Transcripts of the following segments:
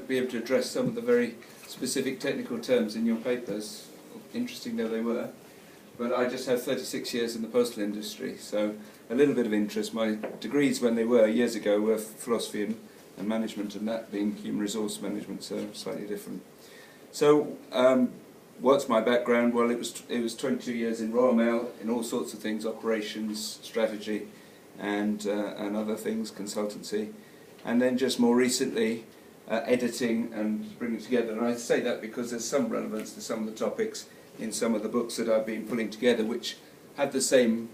be able to address some of the very specific technical terms in your papers, interesting though they were. But I just have 36 years in the postal industry, so a little bit of interest. My degrees when they were, years ago, were philosophy and management, and that being human resource management, so slightly different. So, what's my background? Well, it was 22 years in Royal Mail, in all sorts of things, operations, strategy, and other things, consultancy. And then just more recently, editing and bringing together. And I say that because there's some relevance to some of the topics in some of the books that I've been pulling together, which had the same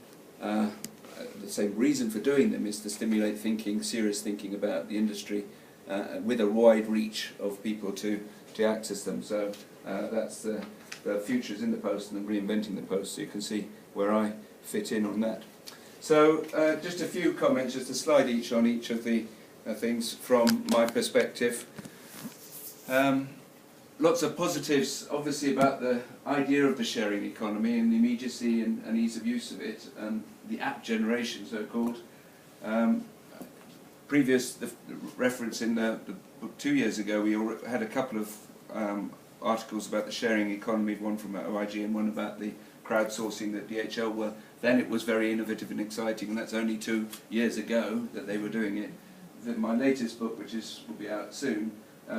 reason for doing them, is to stimulate thinking, serious thinking about the industry, with a wide reach of people to access them. So that's the futures in the post and reinventing the post. So you can see where I fit in on that. So just a few comments, just a slide each on each of the things from my perspective. Lots of positives, obviously, about the idea of the sharing economy and the immediacy and ease of use of it, and the app generation, so-called. The reference in the book 2 years ago, we had a couple of articles about the sharing economy, one from OIG and one about the crowdsourcing that DHL were. Then it was very innovative and exciting, and that's only 2 years ago that they were doing it. My latest book, which will be out soon,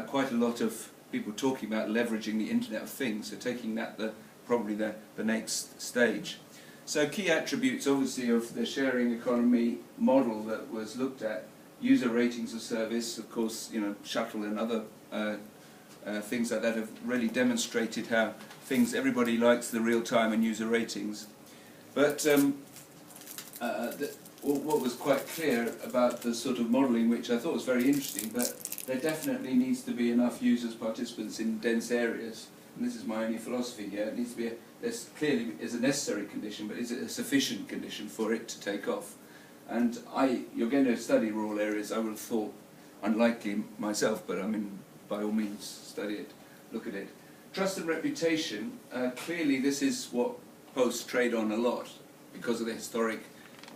quite a lot of people talking about leveraging the Internet of Things, so taking that probably the next stage. So key attributes, obviously, of the sharing economy model that was looked at: user ratings of service, of course, Shuttle and other things like that have really demonstrated how everybody likes the real-time and user ratings. But what was quite clear about the sort of modelling, which I thought was very interesting, but there definitely needs to be enough users, participants in dense areas, and this is my only philosophy here. It needs to be this clearly is a necessary condition, but is it a sufficient condition for it to take off? And you're going to study rural areas. I would have thought, unlikely myself, but I mean, by all means, study it, look at it. Trust and reputation. Clearly, this is what posts trade on a lot because of the historic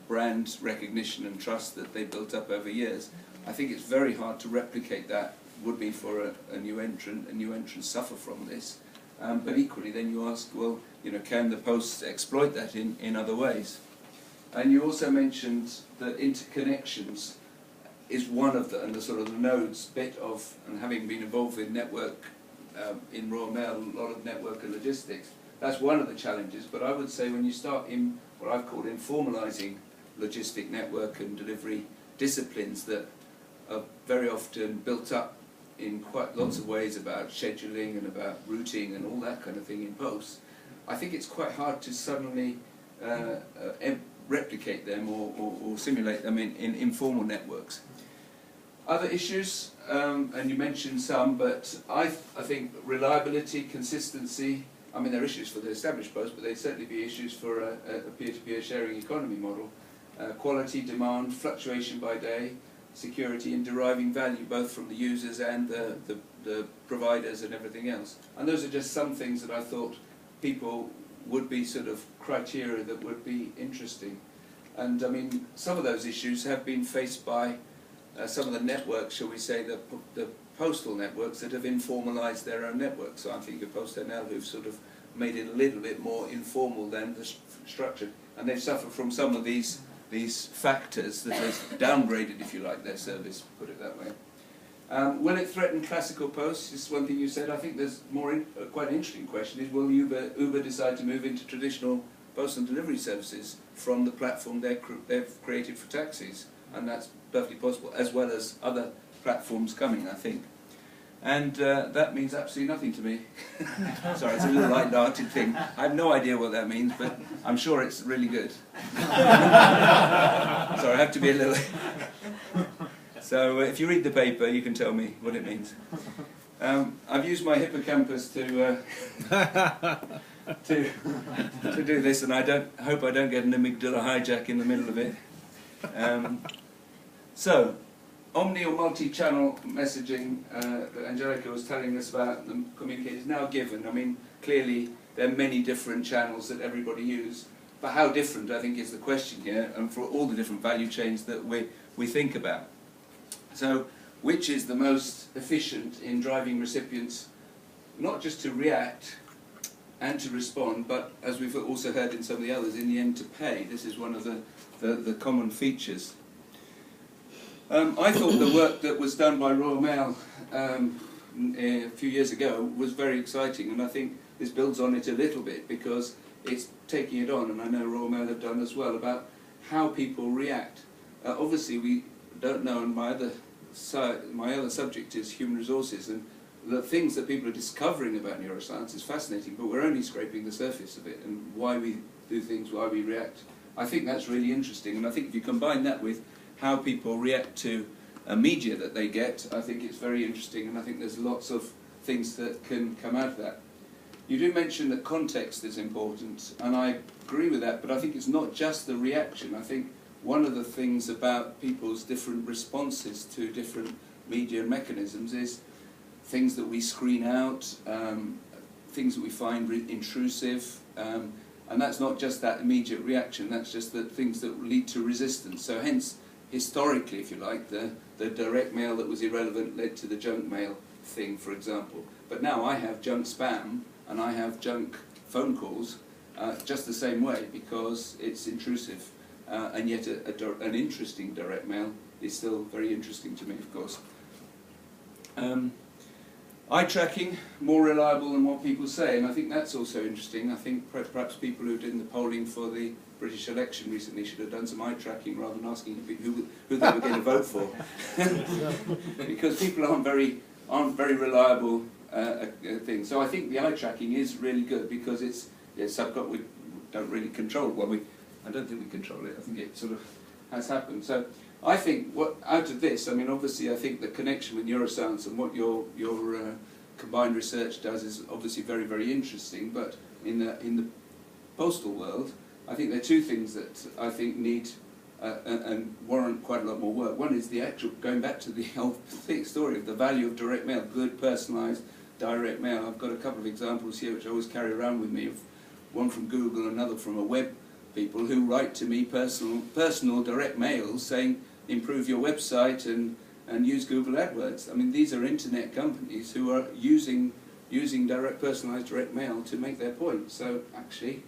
brand recognition and trust that they built up over years. I think it's very hard to replicate that, would be for a new entrant. A new entrants suffer from this. But equally, then you ask, well, can the posts exploit that in other ways? And you also mentioned that interconnections is one of the sort of the nodes bit of, and having been involved in network in Royal Mail, a lot of network and logistics, that's one of the challenges. But I would say when you start in what I've called informalising logistic network and delivery disciplines that are very often built up in quite lots of ways about scheduling and about routing and all that kind of thing in posts, I think it's quite hard to suddenly replicate them or simulate them in informal networks. Other issues, and you mentioned some, but I think reliability, consistency, I mean, there are issues for the established post, but they'd certainly be issues for a peer-to-peer sharing economy model. Quality, demand, fluctuation by day, security, and deriving value both from the users and the providers and everything else. And those are just some things that I thought people would be sort of criteria that would be interesting. And I mean, some of those issues have been faced by some of the networks, shall we say, the postal networks that have informalised their own networks. So I think of PostNL, who've sort of made it a little bit more informal than the structure, and they've suffered from some of these factors that has downgraded, if you like, their service, put it that way. Will it threaten classical posts? This is one thing you said. I think there's quite an interesting question is, will Uber decide to move into traditional postal delivery services from the platform they've created for taxis? And that's perfectly possible, as well as other platforms coming, I think. And that means absolutely nothing to me. Sorry, it's a little light-hearted thing. I have no idea what that means, but I'm sure it's really good. Sorry, I have to be a little... So if you read the paper, you can tell me what it means. I've used my hippocampus to do this, and I hope I don't get an amygdala hijack in the middle of it. So, omni or multi-channel messaging that Angelica was telling us about, the communicate is now given. I mean, clearly there are many different channels that everybody uses, but how different, I think, is the question here, and for all the different value chains that we think about. So, which is the most efficient in driving recipients not just to react and to respond, but as we've also heard in some of the others, in the end to pay. This is one of the common features. I thought the work that was done by Royal Mail a few years ago was very exciting, and I think this builds on it a little bit because it's taking it on, and I know Royal Mail have done as well, about how people react. Obviously we don't know, and my other subject is human resources, and the things that people are discovering about neuroscience is fascinating, but we're only scraping the surface of it, and why we do things, why we react. I think that's really interesting, and I think if you combine that with how people react to media that they get, I think it's very interesting, and I think there's lots of things that can come out of that. You do mention that context is important, and I agree with that, but I think it's not just the reaction. I think one of the things about people's different responses to different media mechanisms is things that we screen out, things that we find intrusive, and that's not just that immediate reaction, that's just the things that lead to resistance. So hence, historically, if you like, the direct mail that was irrelevant led to the junk mail thing, for example. But now I have junk spam and I have junk phone calls just the same way because it's intrusive. And yet an interesting direct mail is still very interesting to me, of course. Eye tracking, more reliable than what people say, and I think that's also interesting. I think perhaps people who did the polling for the British election recently should have done some eye tracking rather than asking who they were going to vote for, because people aren't very reliable things. So I think the eye tracking is really good because it's subconscious. We don't really control it. I don't think we control it. I think it sort of has happened. So I think out of this, I mean, obviously, I think the connection with neuroscience and what your combined research does is obviously very, very interesting. But in the postal world, I think there are two things that I think need and warrant quite a lot more work. One is the actual, going back to the whole story of the value of direct mail, good personalised direct mail. I've got a couple of examples here which I always carry around with me, of one from Google, another from a web people who write to me personal direct mails saying improve your website and use Google AdWords. I mean, these are internet companies who are using personalised direct mail to make their point. So actually,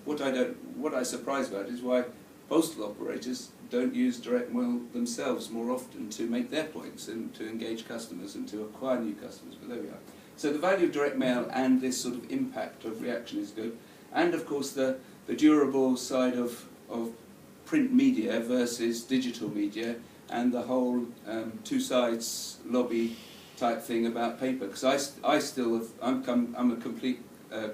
what I'm surprised about is why postal operators don't use direct mail themselves more often to make their points and to engage customers and to acquire new customers. But there we are. So the value of direct mail and this sort of impact of reaction is good. And of course the durable side of print media versus digital media, and the whole two sides lobby type thing about paper. Because I'm a complete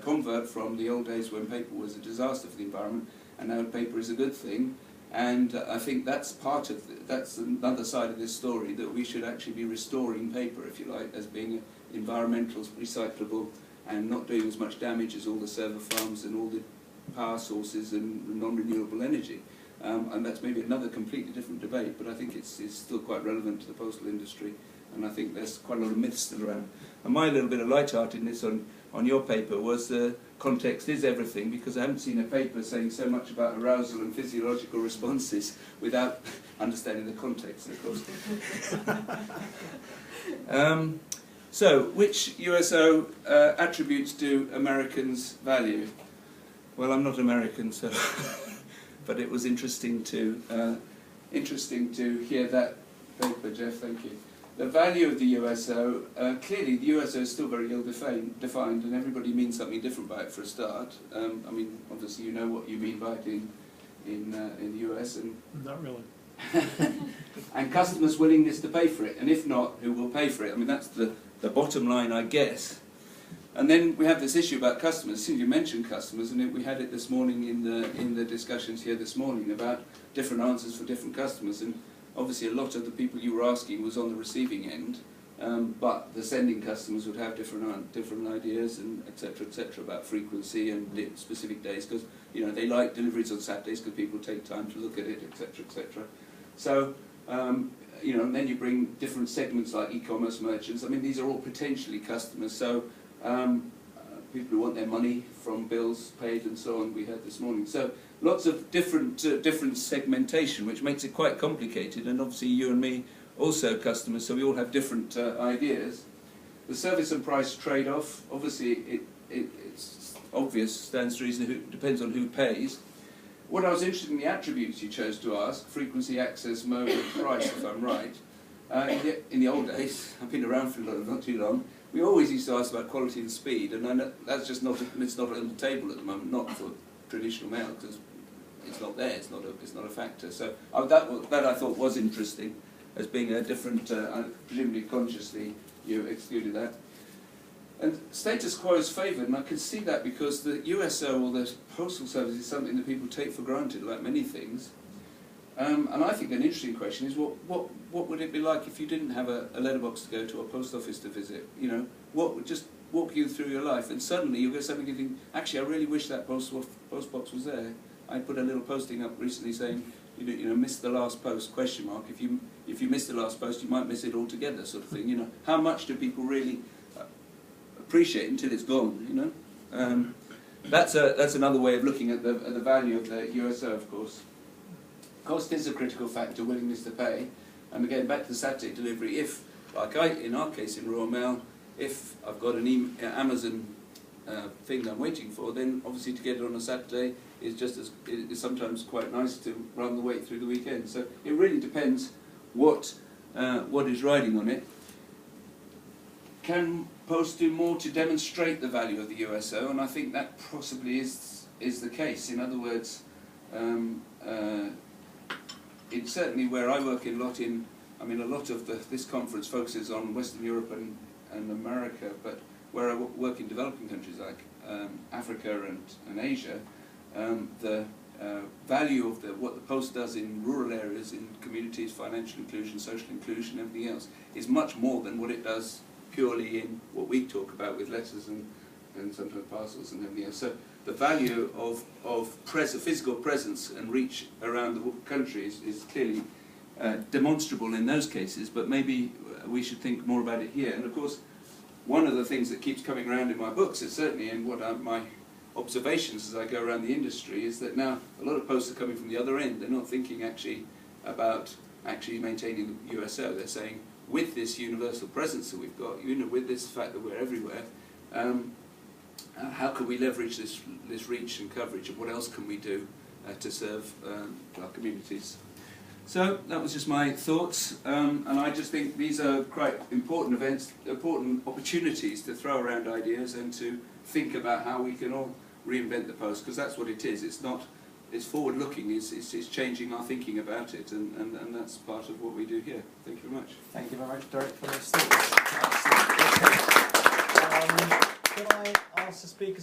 convert from the old days when paper was a disaster for the environment, and now paper is a good thing. And I think that's that's another side of this story, that we should actually be restoring paper, if you like, as being environmental, recyclable, and not doing as much damage as all the server farms and all the power sources and non-renewable energy. And that's maybe another completely different debate, but I think it's still quite relevant to the postal industry, and I think there's quite a lot of myths still around. And my little bit of light-heartedness on your paper was the context is everything, because I haven't seen a paper saying so much about arousal and physiological responses without understanding the context, of course. So, which USO attributes do Americans value? Well, I'm not American, so but it was interesting to hear that paper, Jeff. Thank you. The value of the USO, clearly the USO is still very ill-defined, and everybody means something different by it for a start. I mean, obviously you know what you mean by it in the US, and not really. and customers' willingness to pay for it, and if not, who will pay for it? I mean, that's the bottom line, I guess. And then we have this issue about customers. As soon as you mentioned customers, and we had it this morning in the discussions here this morning about different answers for different customers, and obviously a lot of the people you were asking was on the receiving end, but the sending customers would have different ideas and etc. about frequency and specific days, because they like deliveries on Saturdays because people take time to look at it, etc. So and then you bring different segments like e-commerce merchants. I mean, these are all potentially customers. So people who want their money from bills paid and so on, we heard this morning. So lots of different segmentation, which makes it quite complicated, and obviously you and me also customers, so we all have different ideas. The service and price trade-off, obviously it's obvious, stands to reason, it depends on who pays. What I was interested in the attributes you chose to ask, frequency, access, mode and price, if I'm right. In the old days, I've been around for not too long, we always used to ask about quality and speed, and I know that's just not, it's not on the table at the moment, not for traditional mail, because it's not there, it's not a factor. So that I thought was interesting, as being a different, presumably consciously you excluded that. And status quo is favoured, and I can see that because the USO, or the Postal Service, is something that people take for granted, like many things. And I think an interesting question is, what would it be like if you didn't have a letterbox to go to, or post office to visit? You know, what would just walk you through your life, and suddenly you'll get something you think, actually, I really wish that post box was there. I put a little posting up recently saying, you know, missed the last post, question mark. If you miss the last post, you might miss it altogether, sort of thing. You know, how much do people really appreciate until it's gone? You know, that's another way of looking at the value of the USO, of course. Cost is a critical factor, willingness to pay, and again back to the Saturday delivery. If, like in our case in Royal Mail, if I've got an Amazon thing that I'm waiting for, then obviously to get it on a Saturday is sometimes quite nice to rather wait through the weekend. So it really depends what is riding on it. Can Post do more to demonstrate the value of the USO? And I think that possibly is the case. In other words, it's certainly where I work a lot in. I mean, a lot of this conference focuses on Western Europe and America, but where I work in developing countries like Africa and Asia, the value of what the Post does in rural areas, in communities, financial inclusion, social inclusion, everything else, is much more than what it does purely in what we talk about with letters and sometimes parcels and everything else. So the value of physical presence and reach around the country is clearly demonstrable in those cases, but maybe we should think more about it here. And of course, one of the things that keeps coming around in my books, is certainly in what are my observations as I go around the industry, is that now a lot of posts are coming from the other end. They're not thinking actually about maintaining the USO. They're saying, with this universal presence that we've got, you know, with this fact that we're everywhere, how can we leverage this reach and coverage, and what else can we do to serve our communities? So that was just my thoughts, and I just think these are quite important events, important opportunities to throw around ideas and to think about how we can all reinvent the Post, because that's what it is. It's forward-looking, it's changing our thinking about it, and that's part of what we do here. Thank you very much. Thank you very much, Derek, for those thoughts.